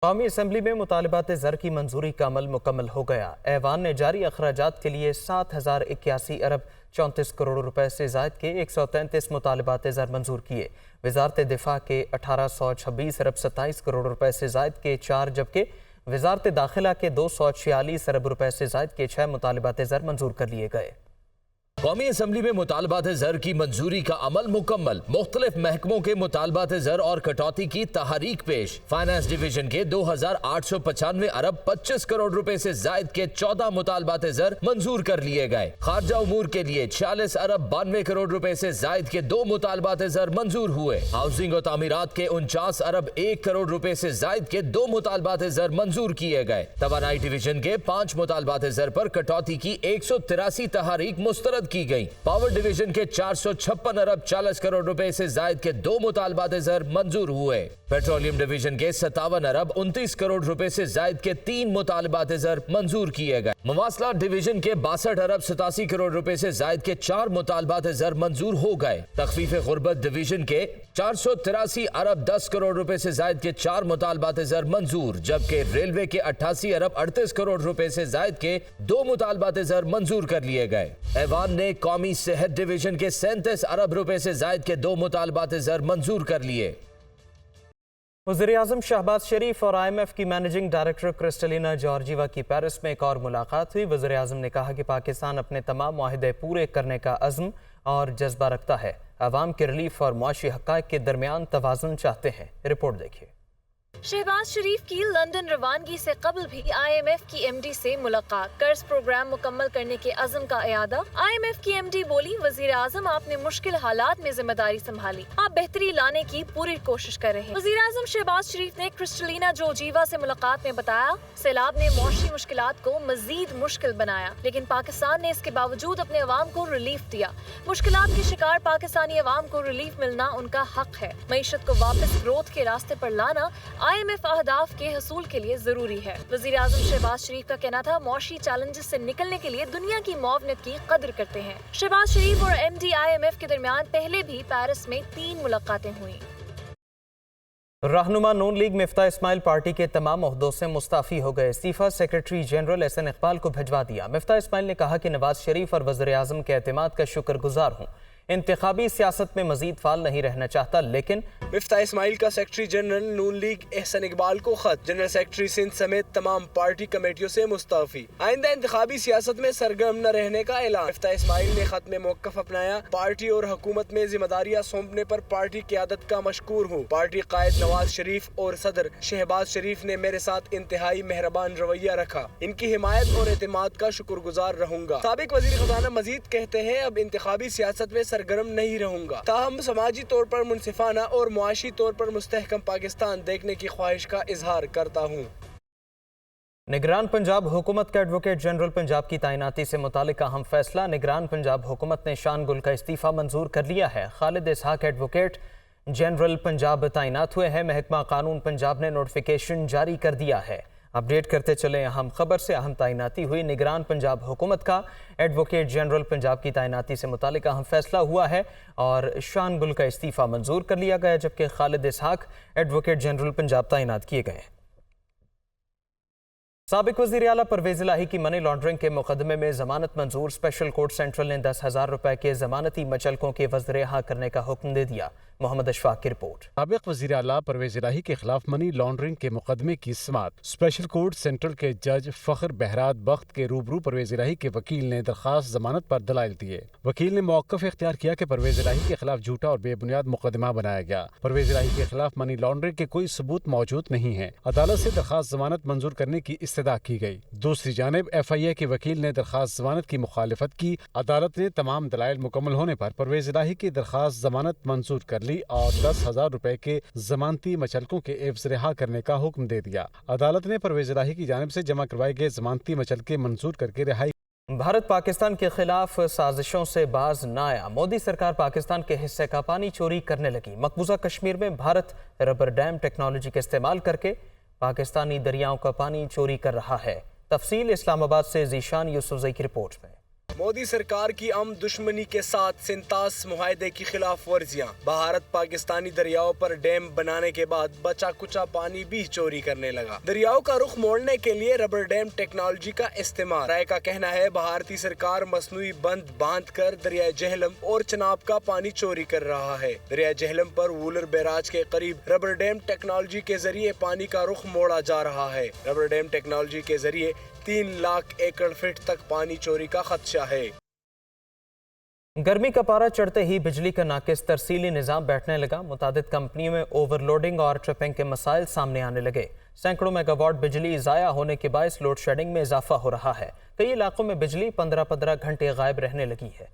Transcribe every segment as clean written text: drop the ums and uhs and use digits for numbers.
قومی اسمبلی میں مطالبات زر کی منظوری کا عمل مکمل ہو گیا۔ ایوان نے جاری اخراجات کے لیے 7,081 ارب 34 کروڑ روپے سے زائد کے 133 مطالبات زر منظور کیے۔ وزارت دفاع کے 1,826 ارب 27 کروڑ روپے سے زائد کے 4 جبکہ وزارت داخلہ کے 246 ارب روپے سے زائد کے 6 مطالبات زر منظور کر لیے گئے۔ قومی اسمبلی میں مطالبات زر کی منظوری کا عمل مکمل۔ مختلف محکموں کے مطالبات زر اور کٹوتی کی تحریک پیش۔ فائنانس ڈویژن کے 2,895 ارب 25 کروڑ روپے سے زائد کے 14 مطالبات زر منظور کر لیے گئے۔ خارجہ امور کے لیے 46 ارب 92 کروڑ روپے سے زائد کے 2 مطالبات زر منظور ہوئے۔ ہاؤسنگ و تعمیرات کے 49 ارب 1 کروڑ روپے سے زائد کے 2 مطالبات زر منظور کیے گئے۔ توانائی ڈویژن کے 5 مطالبات زر پر کٹوتی کی 183 تحریک مسترد کی گئی۔ پاور ڈویژن کے 456 ارب 40 کروڑ روپے سے زائد کے 2 مطالبات زر منظور ہوئے۔ پیٹرولیم ڈویژن کے 57 ارب 29 کروڑ روپے سے زائد کے 3 مطالبات زر منظور کیے گئے۔ مواصلات ڈویژن کے 62 ارب 87 کروڑ روپے سے زائد کے 4 مطالبات زر منظور ہو گئے۔ تخفیف غربت ڈویژن کے 483 ارب 10 کروڑ روپے سے زائد کے 4 مطالبات زر منظور، جبکہ ریلوے کے 88 ارب 38 کروڑ روپے سے زائد کے 2 مطالبات زر منظور کر لیے گئے۔ ایوان نے قومی صحت ڈویژن کے 37 ارب روپے سے زائد کے 2 مطالبات زر منظور کر لیے۔ وزیراعظم شہباز شریف اور IMF کی مینیجنگ ڈائریکٹر کرسٹلینا جارجیوا کی پیرس میں ایک اور ملاقات ہوئی۔ وزیراعظم نے کہا کہ پاکستان اپنے تمام معاہدے پورے کرنے کا عزم اور جذبہ رکھتا ہے، عوام کے ریلیف اور معاشی حقائق کے درمیان توازن چاہتے ہیں۔ رپورٹ دیکھیے۔ شہباز شریف کی لندن روانگی سے قبل بھی IMF کی MD سے ملاقات، قرض پروگرام مکمل کرنے کے عزم کا اعادہ۔ IMF کی MD بولی، وزیر اعظم آپ نے مشکل حالات میں ذمہ داری سنبھالی، آپ بہتری لانے کی پوری کوشش کر رہے ہیں۔ وزیر اعظم شہباز شریف نے کرسٹلینا جارجیوا سے ملاقات میں بتایا، سیلاب نے معاشی مشکلات کو مزید مشکل بنایا، لیکن پاکستان نے اس کے باوجود اپنے عوام کو ریلیف دیا۔ مشکلات کے شکار پاکستانی عوام کو ریلیف ملنا ان کا حق ہے۔ معیشت کو واپس گروتھ کے راستے پر لانا IMF اہداف کے حصول کے لیے ضروری ہے۔ وزیر اعظم شہباز شریف کا کہنا تھا، معاشی چیلنجز سے نکلنے کے لیے دنیا کی معاونت کی قدر کرتے ہیں۔ شہباز شریف اور MD IMF کے درمیان پہلے بھی پیرس میں 3 ملاقاتیں ہوئیں۔ رہنما نون لیگ مفتاح اسماعیل پارٹی کے تمام عہدوں سے مستعفی ہو گئے۔ استعفیٰ سیکرٹری جنرل SN اقبال کو بھجوا دیا۔ مفتاح اسماعیل نے کہا کہ نواز شریف اور وزیر اعظم کے اعتماد کا شکر گزار ہوں، انتخابی سیاست میں مزید فعال نہیں رہنا چاہتا، لیکن مفتاح اسماعیل کا سیکرٹری جنرل نون لیگ SN اقبال کو خط، جنرل سیکرٹری سندھ سمیت تمام پارٹی کمیٹیوں سے مستعفی، آئندہ انتخابی سیاست میں سرگرم نہ رہنے کا اعلان۔ مفتاح اسماعیل نے خط میں موقف اپنایا، پارٹی اور حکومت میں ذمہ داریاں سونپنے پر پارٹی قیادت کا مشکور ہوں۔ پارٹی قائد نواز شریف اور صدر شہباز شریف نے میرے ساتھ انتہائی مہربان رویہ رکھا، ان کی حمایت اور اعتماد کا شکر گزار رہوں گا۔ سابق وزیر خزانہ مزید کہتے ہیں، اب انتخابی سیاست میں سرگرم نہیں رہوں گا، تاہم سماجی طور پر منصفانہ اور معاشی طور پر مستحکم پاکستان دیکھنے کی خواہش کا اظہار کرتا ہوں۔ نگران پنجاب حکومت کا ایڈوکیٹ جنرل پنجاب کی تعیناتی سے متعلق اہم فیصلہ۔ نگران پنجاب حکومت نے شان گل کا استعفیٰ منظور کر لیا ہے۔ خالد اسحاق ایڈوکیٹ جنرل پنجاب تعینات ہوئے ہیں۔ محکمہ قانون پنجاب نے نوٹیفیکیشن جاری کر دیا ہے۔ اپڈیٹ کرتے چلیں اہم خبر سے۔ اہم تعیناتی ہوئی۔ نگران پنجاب حکومت کا ایڈوکیٹ جنرل پنجاب کی تعیناتی سے متعلق اہم فیصلہ ہوا ہے اور شان گل کا استعفیٰ منظور کر لیا گیا، جبکہ خالد اسحاق ایڈوکیٹ جنرل پنجاب تعینات کیے گئے۔ سابق وزیر اعلیٰ پرویز الہی کی منی لانڈرنگ کے مقدمے میں ضمانت منظور۔ اسپیشل کورٹ سینٹرل نے 10,000 روپے کے ضمانتی مچلکوں کے عوض رہا کرنے کا حکم دے دیا۔ محمد اشفاق کی رپورٹ۔ سابق وزیر اعلیٰ پرویز الہی کے خلاف منی لانڈرنگ کے مقدمے کی سماعت۔ اسپیشل کورٹ سینٹرل کے جج فخر بہرات بخت کے روبرو پرویز الہی کے وکیل نے درخواست ضمانت پر دلائل دیے۔ وکیل نے موقف اختیار کیا کہ پرویز الہی کے خلاف جھوٹا اور بے بنیاد مقدمہ بنایا گیا۔ پرویز الہی کے خلاف منی لانڈرنگ کے کوئی ثبوت موجود نہیں ہے۔ عدالت سے درخواست ضمانت منظور کرنے کی استدعا کی گئی۔ دوسری جانب FIA کے وکیل نے درخواست ضمانت کی مخالفت کی۔ عدالت نے تمام دلائل مکمل ہونے پر پرویز الہی کی درخواست ضمانت منظور کر لی اور 10,000 روپے کے ضمانتی مچلکوں کے عوض رہا کرنے کا حکم دے دیا۔ عدالت نے پرویز الہی کی جانب سے جمع کروائے گئے ضمانتی مچلکے منظور کر کے رہائی۔ بھارت پاکستان کے خلاف سازشوں سے باز نہ آیا۔ مودی سرکار پاکستان کے حصے کا پانی چوری کرنے لگی۔ مقبوضہ کشمیر میں بھارت ربر ڈیم ٹیکنالوجی کا استعمال کر کے پاکستانی دریاؤں کا پانی چوری کر رہا ہے۔ تفصیل اسلام آباد سے ذیشان یوسفزئی کی رپورٹ میں۔ मोदी सरकार की आम दुश्मनी के साथ सिंतास मुआहदे की खिलाफ वर्जियां। भारत पाकिस्तानी दरियाओं पर डैम बनाने के बाद बचा कुचा पानी भी चोरी करने लगा। दरियाओं का रुख मोड़ने के लिए रबर डैम टेक्नोलॉजी का इस्तेमाल। राय का कहना है भारतीय सरकार मसनूई बंद बांध कर दरिया जहलम और चनाब का पानी चोरी कर रहा है। दरिया जहलम पर वूलर बैराज के करीब रबर डैम टेक्नोलॉजी के जरिए पानी का रुख मोड़ा जा रहा है। रबर डैम टेक्नोलॉजी के जरिए 3 लाख एकड़ फीट तक पानी चोरी का खदशा है। गर्मी का पारा चढ़ते ही बिजली का नाकिस तरसीली निज़ाम बैठने लगा। मुतादिद कंपनियों में ओवरलोडिंग और ट्रिपिंग के मसाइल सामने आने लगे। सैकड़ों मेगावाट बिजली ज़ाया होने के बायस लोड शेडिंग में इजाफा हो रहा है। कई इलाकों में बिजली 15-15 घंटे गायब रहने लगी है।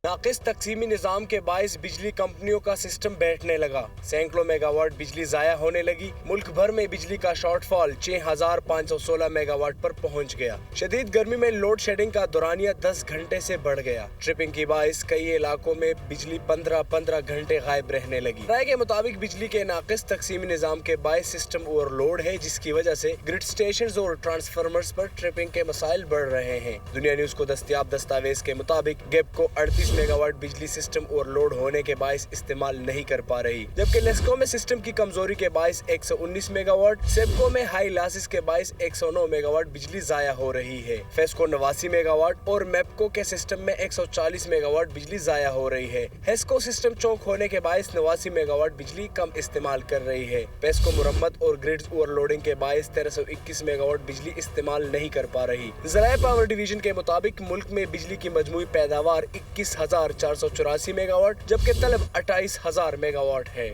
नाकिस तकसीमी निज़ाम के बायस बिजली कंपनियों का सिस्टम बैठने लगा। सैकड़ों मेगावाट बिजली ज़ाया होने लगी। मुल्क भर में बिजली का शॉर्टफॉल 6516 मेगावाट पर पहुंच गया। शदीद गर्मी में लोड शेडिंग का दौरानिया 10 घंटे से बढ़ गया। ट्रिपिंग की बायस कई इलाकों में बिजली 15-15 घंटे गायब रहने लगी। राय के मुताबिक बिजली के नाकिस तकसीमी निज़ाम के बायस सिस्टम ओवरलोड है, जिसकी वजह से ग्रिड स्टेशन और ट्रांसफार्मर्स पर ट्रिपिंग के मसाइल बढ़ रहे हैं। दुनिया न्यूज को दस्तयाब दस्तावेज के मुताबिक गेप को 38 मेगावाट बिजली सिस्टम ओवरलोड होने के बायस इस्तेमाल नहीं कर पा रही, जबकि लेस्को में सिस्टम की कमजोरी के बायस 119 मेगावाट, सेबको में हाई लॉसेस के बायस 109 मेगावाट बिजली जाया हो रही है। फेस्को 89 मेगावाट और मेपको के सिस्टम में 140 मेगावाट बिजली जाया हो रही है। हेस्को सिस्टम चौक होने के बायस 89 मेगावाट बिजली कम इस्तेमाल कर रही है। पेस्को मुरम्मत और ग्रिड ओवरलोडिंग के बायस 1321 मेगावाट बिजली इस्तेमाल नहीं कर पा रही। ज़राए पावर डिवीजन के मुताबिक मुल्क में बिजली की मजमूई पैदावार 21,484 मेगावाट, जबकि तलब 28,000 मेगावाट है।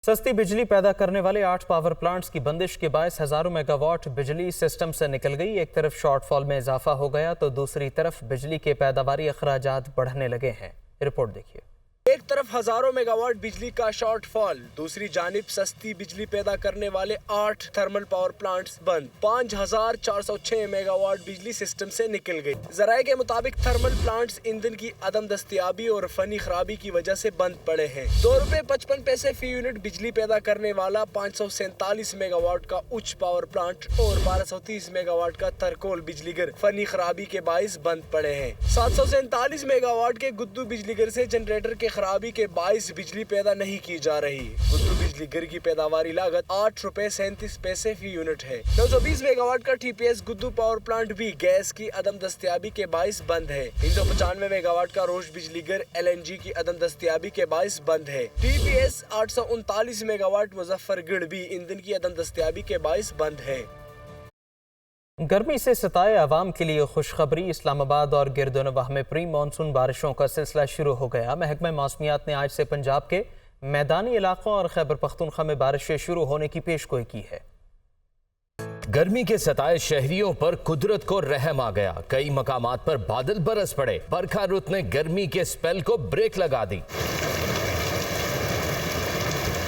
सस्ती बिजली पैदा करने वाले 8 पावर प्लांट्स की बंदिश के बायस हजारों मेगावाट बिजली सिस्टम से निकल गई। एक तरफ शॉर्टफॉल में इजाफा हो गया तो दूसरी तरफ बिजली के पैदावारी अखराजात बढ़ने लगे हैं। रिपोर्ट देखिए। एक तरफ हजारों मेगावाट बिजली का शॉर्टफॉल, दूसरी जानिब सस्ती बिजली पैदा करने वाले 8 थर्मल पावर प्लांट्स बंद। 5406 मेगावाट बिजली सिस्टम से निकल गई। जराये के मुताबिक थर्मल प्लांट्स ईंधन की अदम दस्तियाबी और फनी खराबी की वजह से बंद पड़े हैं। ₹2.55 फी यूनिट बिजली पैदा करने वाला 547 मेगावाट का उच्च पावर प्लांट और 1230 मेगावाट का थरकोल बिजलीघर फनी खराबी के बायस बंद पड़े हैं। 747 मेगावाट के गुद्दू बिजलीघर से जनरेटर के खराबी के बायस बिजली पैदा नहीं की जा रही। गुद्दू बिजली घर की पैदावारी लागत ₹8.37 फी यूनिट है। 920 मेगावाट का TPS गुद्दू पावर प्लांट भी गैस की अदम दस्तियाबी के बायस बंद है। 395 मेगावाट का रोश बिजली घर LNG की अदम दस्तियाबी के बायस बंद है। TPS 839 मेगावाट मुजफ्फरगढ़ भी ईंधन की अदम दस्तियाबी के बायस बंद है। गर्मी से सताए अवाम के लिए खुशखबरी। इस्लामाबाद और गिरदोनवाह में प्री मानसून बारिशों का सिलसिला शुरू हो गया। महकमा मौसमियात ने आज से पंजाब के मैदानी इलाकों और खैबर पख्तूनख्वा में बारिशें शुरू होने की पेशगोई की है। गर्मी के सताए शहरियों पर कुदरत को रहम आ गया। कई मकामात पर बादल बरस पड़े। बरखा रुत ने गर्मी के स्पेल को ब्रेक लगा दी।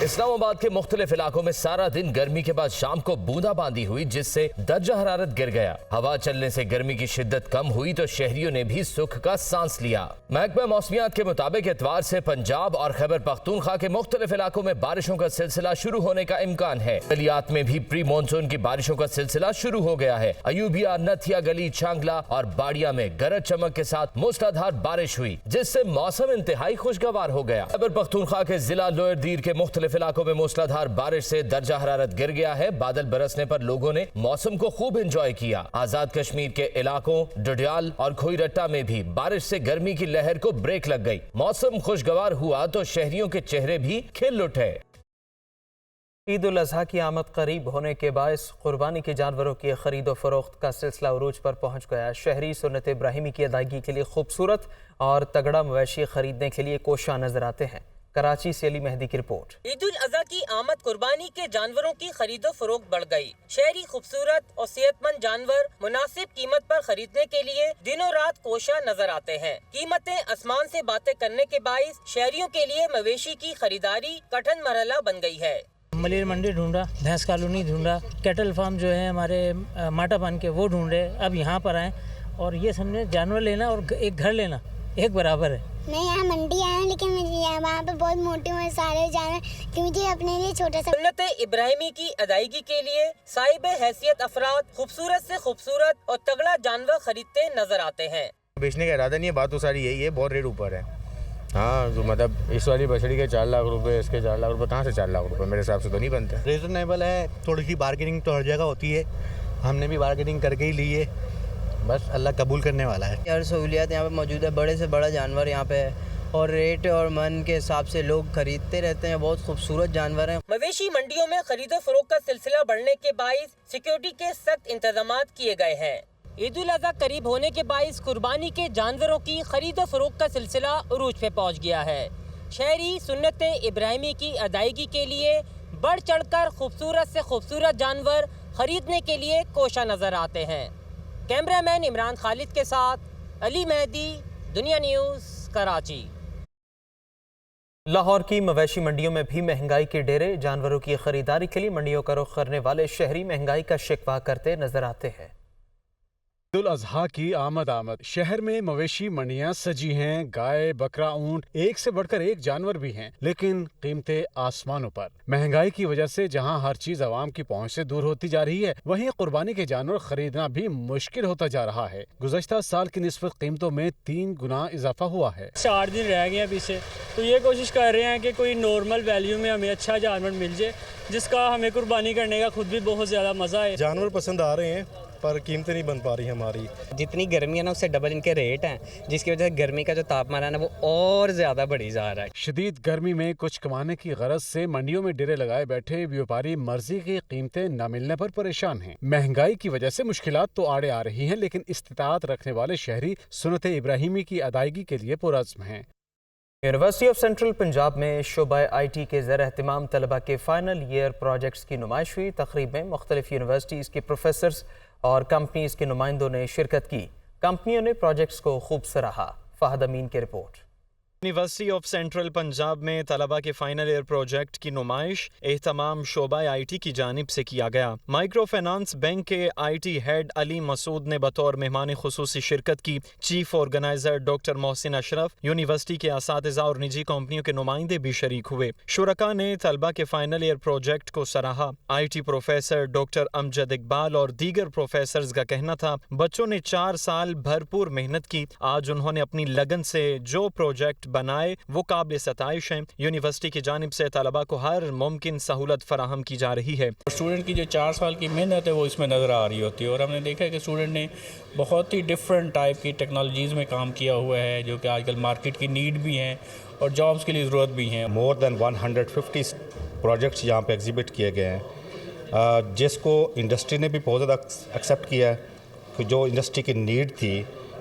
इस्लामाबाद के मुख्तलिफ इलाकों में सारा दिन गर्मी के बाद शाम को बूंदाबांदी हुई, जिससे दर्जा हरारत गिर गया। हवा चलने से गर्मी की शिद्दत कम हुई तो शहरियों ने भी सुख का सांस लिया। महकमा मौसमियात के मुताबिक इतवार से पंजाब और खैबर पख्तूनख्वा के मुख्तलिफ इलाकों में बारिशों का सिलसिला शुरू होने का इम्कान है। गलियात में भी प्री मानसून की बारिशों का सिलसिला शुरू हो गया है। अयूबिया, नथिया गली, चांगला और बाड़िया में गरज चमक के साथ मूसलाधार बारिश हुई, जिससे मौसम इंतहाई खुशगवार हो गया। खैबर पख्तूनख्वा के जिला लोअर दीर के मुख्तलिफ इलाकों में मूसलाधार बारिश से दर्जा हरारत गिर गया है। बादल बरसने पर लोगों ने मौसम को खूब एंजॉय किया। आजाद कश्मीर के इलाकों डडियाल और खोईरट्टा में भी बारिश से गर्मी की लहर को ब्रेक लग गई। मौसम खुशगवार हुआ तो शहरियों के चेहरे भी खिल उठे। ईद उल अजहा की आमद करीब होने के बायस कुर्बानी के जानवरों की खरीदो फरोख्त का सिलसिला उरूज पर पहुंच गया। शहरी सुन्नत इब्राहिमी की अदायगी के लिए खूबसूरत और तगड़ा मवेशी खरीदने के लिए कोशा नजर आते हैं। कराची से अली मेहदी की रिपोर्ट। ईद उल अजहा की आमद कुर्बानी के जानवरों की खरीदो फरोख्त बढ़ गई। शहरी खूबसूरत और सेहतमंद जानवर मुनासिब कीमत पर खरीदने के लिए दिनों रात कोशा नजर आते हैं। कीमतें आसमान से बातें करने के बायस शहरियों के लिए मवेशी की खरीदारी कठिन मरहला बन गई है। मलेर मंडी ढूंढा, भैंस कॉलोनी ढूंढा, कैटल फार्म जो है हमारे माटा पान के वो ढूंढे, अब यहाँ पर आए और ये समझे जानवर लेना और एक घर लेना एक बराबर है। मैं यहाँ मंडी आया हूँ, लेकिन मुझे वहाँ पे बहुत मोटे मोटे सारे जानवर कि मुझे अपने लिए छोटा सा सुन्नत इब्राहिमी की अदायगी के लिए साहिब हैसियत अफराद खूबसूरत से खूबसूरत और तगड़ा जानवर खरीदते नजर आते हैं। बेचने का इरादा नहीं है, बात तो सारी यही है, बहुत रेट ऊपर है। हाँ, तो मतलब इस वाली बछड़ी के 4 लाख रुपए, इसके 4 लाख रुपए, कहाँ से 4 लाख रुपए? मेरे हिसाब से तो नहीं बनते। रीजनेबल है, थोड़ी सी बार्गेनिंग तो हर जगह होती है, हमने भी बार्गेनिंग करके ही ली है, बस अल्लाह कबूल करने वाला है। हर सहूलियत यहाँ पे मौजूद है, बड़े से बड़ा जानवर यहाँ पे है और रेट और मन के हिसाब से लोग खरीदते रहते हैं। बहुत खूबसूरत जानवर हैं। मवेशी मंडियों में खरीदो फरोख्त का सिलसिला बढ़ने के बाइस सिक्योरिटी के सख्त इंतजामात किए गए हैं। ईद उल अज़हा करीब होने के बाइस कुर्बानी के जानवरों की खरीदो फरोख्त का सिलसिला उरूज पे पहुँच गया है। शहरी सुन्नत इब्राहिमी की अदायगी के लिए बढ़ चढ़कर खूबसूरत से खूबसूरत जानवर खरीदने के लिए कोशा नजर आते हैं। कैमरामैन इमरान खालिद के साथ अली मेहदी, दुनिया न्यूज़, कराची। लाहौर की मवेशी मंडियों में भी महंगाई के डेरे। जानवरों की खरीदारी के लिए मंडियों का रुख करने वाले शहरी महंगाई का शिकवा करते नजर आते हैं। ईद उल अजहा की आमद। शहर में मवेशी मंडियां सजी हैं। गाय, बकरा, ऊंट, एक से बढ़कर एक जानवर भी हैं, लेकिन कीमतें आसमानों पर। महंगाई की वजह से जहां हर चीज आवाम की पहुंच से दूर होती जा रही है, वहीं कुर्बानी के जानवर खरीदना भी मुश्किल होता जा रहा है। गुज़श्ता साल की निस्बत कीमतों में 3 गुना इजाफा हुआ है। 4 दिन रह गए अभी से, तो ये कोशिश कर रहे हैं कि कोई नॉर्मल वैल्यू में हमें अच्छा जानवर मिल जाए, जिसका हमें कुर्बानी करने का खुद भी बहुत ज़्यादा मज़ा है। जानवर पसंद आ रहे हैं पर कीमतें नहीं बन पा रही हमारी। जितनी गर्मी है ना, उससे डबल इनके रेट हैं, जिसकी वजह से गर्मी का जो तापमान है ना, वो और ज़्यादा बढ़ी जा रहा है। शदीद गर्मी में कुछ कमाने की गरज से मंडियों में डेरे लगाए बैठे व्यापारी मर्जी की कीमतें न मिलने पर परेशान हैं। महंगाई की वजह से मुश्किलात तो आड़े आ रही हैं, लेकिन इस्तिताअत रखने वाले शहरी सुन्नत इब्राहिमी की अदायगी के लिए पुरअज़्म हैं। यूनिवर्सिटी ऑफ सेंट्रल पंजाब में शोबा IT के ज़र एहतमाम तलबा के फाइनल ईयर प्रोजेक्ट्स की नुमाइश हुई। तकरीब में मुख्तलिफ यूनिवर्सिटीज़ के प्रोफेसर्स और कंपनीज के नुमाइंदों ने शिरकत की। कंपनियों ने प्रोजेक्ट्स को खूब सराहा। फहद अमीन की report. University of central Punjab में तलबा के फाइनल ईयर प्रोजेक्ट की नुमाइश एहतमाम शोबा IT की जानिब से किया गया। माइक्रो फाइनेंस बैंक के IT हेड अली मसूद ने बतौर मेहमान खुसूसी शिरकत की। Chief organiser doctor Mohsin Ashraf, university के असातिज़ा और निजी कंपनियों के नुमाइंदे भी शरीक हुए। शुरका ने तलबा के फाइनल ईयर प्रोजेक्ट को सराहा। IT professor doctor Amjad Iqbal और दीगर प्रोफेसर्स का कहना था, बच्चों ने 4 साल भरपूर मेहनत की। आज उन्होंने अपनी लगन से जो प्रोजेक्ट बनाए वो काबिल सताइश हैं। यूनिवर्सिटी की जानिब से तलबा को हर मुमकिन सहूलत फराहम की जा रही है। स्टूडेंट की जो 4 साल की मेहनत है वो इसमें नज़र आ रही होती है, और हमने देखा है कि स्टूडेंट ने बहुत ही डिफरेंट टाइप की टेक्नोलॉजीज़ में काम किया हुआ है, जो कि आजकल मार्केट की नीड भी हैं और जॉब्स के लिए ज़रूरत भी हैं। मोर देन 150 प्रोजेक्ट्स यहाँ पे एग्जिबिट किए गए हैं, जिसको इंडस्ट्री ने भी बहुत ज़्यादा एक्सेप्ट किया है। कि जो इंडस्ट्री की नीड थी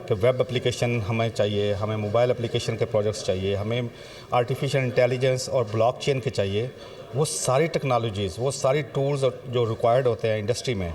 कि वेब एप्लीकेशन हमें चाहिए, हमें मोबाइल एप्लीकेशन के प्रोजेक्ट्स चाहिए, हमें आर्टिफिशियल इंटेलिजेंस और ब्लॉकचेन के चाहिए, वो सारी टेक्नोलॉजीज़, वो सारी टूल्स जो रिक्वायर्ड होते हैं इंडस्ट्री में,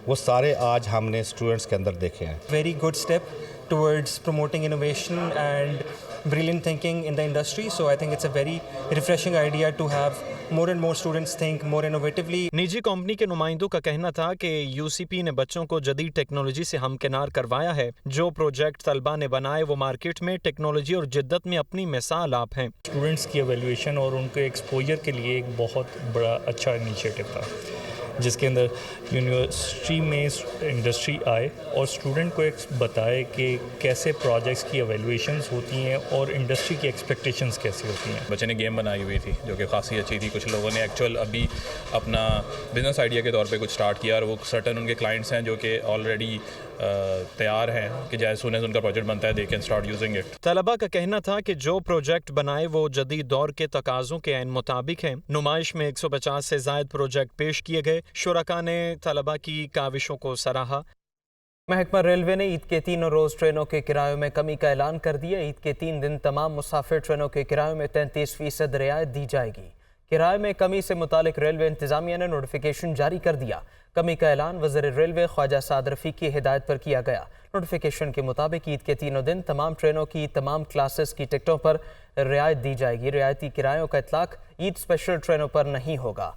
वो सारे आज हमने स्टूडेंट्स के अंदर देखे हैं। Very good step towards promoting innovation and brilliant thinking in the industry, so I think it's a very refreshing idea to have more and more students think more innovatively. निजी कंपनी के नुमाइंदों का कहना था कि UCP ने बच्चों को जदीद टेक्नोलॉजी से हमकिनार करवाया है। जो प्रोजेक्ट तलबा ने बनाए वो मार्केट में टेक्नोलॉजी और जिद्दत में अपनी मिसाल आप हैं। स्टूडेंट्स की एवेल्यूएशन और उनके एक्सपोजर के लिए एक बहुत बड़ा अच्छा इनिशिएटिव था, जिसके अंदर यूनिवर्सिटी में इंडस्ट्री आए और स्टूडेंट को एक बताए कि कैसे प्रोजेक्ट्स की एवेल्यूएशंस होती हैं और इंडस्ट्री की एक्सपेक्टेशंस कैसी होती हैं। बच्चे ने गेम बनाई हुई थी जो कि खासी अच्छी थी। कुछ लोगों ने एक्चुअल अभी अपना बिजनेस आइडिया के तौर पे कुछ स्टार्ट किया, और वो सर्टन उनके क्लाइंट्स हैं जो कि ऑलरेडी तैयार हैं कि जैसे सुने उनका प्रोजेक्ट बनता है they can start using it. तलबा का कहना था कि जो प्रोजेक्ट बनाए वो जदीद दौर के तकाज़ों के ऐन मुताबिक हैं। नुमाइश में 150 से ज़ायद प्रोजेक्ट पेश किए गए। शुरका ने तलबा की काविशों को सराहा। महकमा रेलवे ने ईद के 3 रोज़ ट्रेनों के किरायों में कमी का ऐलान कर दिया। ईद के 3 दिन तमाम मुसाफिर ट्रेनों के किरायों में 33% रियायत दी जाएगी। किराए में कमी से मुतालिक रेलवे इंतजामिया ने नोटिफिकेशन जारी कर दिया। कमी का ऐलान वज़ीर रेलवे ख्वाजा साद रफ़ीक की हिदायत पर किया गया। नोटिफिकेशन के मुताबिक ईद के 3 दिन तमाम ट्रेनों की तमाम क्लासेस की टिकटों पर रियायत दी जाएगी। रियायती किरायों का इतलाक ईद स्पेशल ट्रेनों पर नहीं होगा।